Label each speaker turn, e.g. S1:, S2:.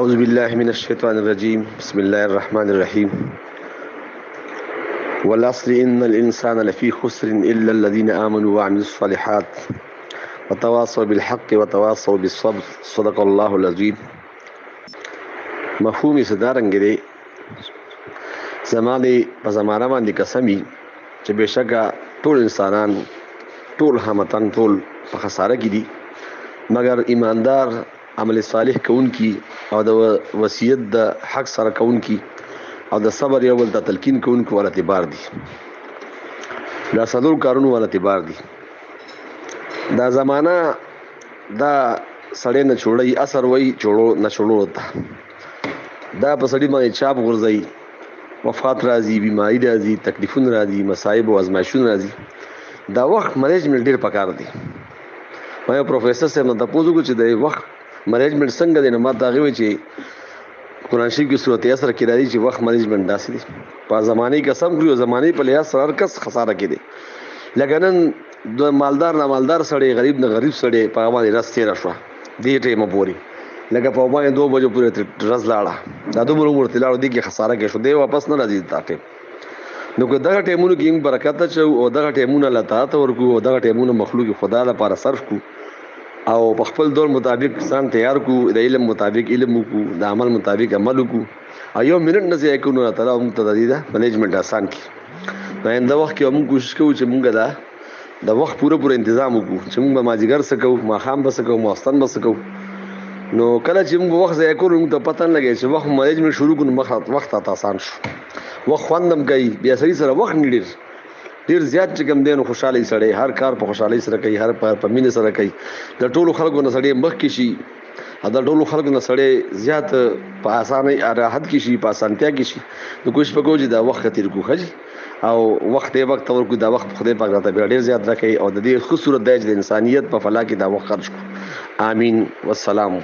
S1: أعوذ بالله من الشيطان الرجيم بسم الله الرحمن الرحيم والعصر إن الإنسان لفي خسر إلا الذين آمنوا وعملوا الصالحات وتواصوا بالحق وتواصوا بالصبر صدق الله العظيم. مفهوم صدارنګ دی زمانه په زمانه باندې قسمی چې بشکه ټول انسانان ټول همتن ټول په خساره کې دي مگر ایماندار عمل صالح کوونکی او د وصیت د حق سره کوونکی او د صبر یو بل ته تلقین کوونکو ول اعتبار دي. دا څلور کارونه ول اعتبار دي. دا زمانہ دا سړی نه چوړی اثر وای چوړو نه چوړو ته دا په سړی باندې چاپ غورځي، وفات راځي، بیماری راځي، تکلیفونه راځي، مصائب او ازمایښتونه راځي. دا وخت مینجمنت ډیر پکار دی. ما یو پروفیسور صاحب نه تاسو کو چې د وخت مینجمنت څنګه دی نو ما دا غوي چې قرآن شریف کې سورۃ یاسر کې راځي چې وخت مینجمنت داسې دی. په زمانه قسم کړو زمانه په لحاظ سره هر کس خساره کې دی. لکه نن د مالدار نه مالدار سړی، غریب نه غریب سړی په باندې راس تیر شو دې ټیمه پوري لکه په باندې 2 بجو پورې رز لاړه دا دومره عمر تلاړو دي کې خساره کې شو دی واپس نه راځي تاکي نو که دغه ټیمونو کې برکت چو او دغه ټیمونه لته ته ورکو او دغه ټیمونه مخلوق خدا لپاره صرف کو او په خپل دور مطابق ځان تیار کو، د علم مطابق علم کو، د عمل مطابق عمل کو، ایو منټ نه ځای کو نو تعالی موږ ته د دې مینجمنت آسان کی. نو انده وخت کې موږ کوشش کوو چې موږ دا د وخت پوره تنظیم وکړو چې موږ ماجیګر سکو، ماخام بسکو، ماستان بسکو. نو کله چې موږ وخت ځای کړو موږ ته پته نه لګي چې وخت مینجمنت شروع کړو وخت آسان شو. وخت خوندم کوي بیا سره وخت نیډر ډیر زیات چې کوم دین خوشحالي سره هر کار په خوشحالي سره کوي، هر په مینه سره کوي. د ټولو خلکو نه سړی مخ کې شي، د ټولو خلکو نه سړی زیات په اسانۍ راحت کې شي، په اسانتیا کې شي. نو کوشش وکړو چې دا وخت تیر کو خج او وخت یې وخت ورکو. دا وخت خدای پاک راته ډیر زیات راکړي او د دې خو صورت د انسانیت په فلاح کې دا وخت خرج کو. آمین والسلام.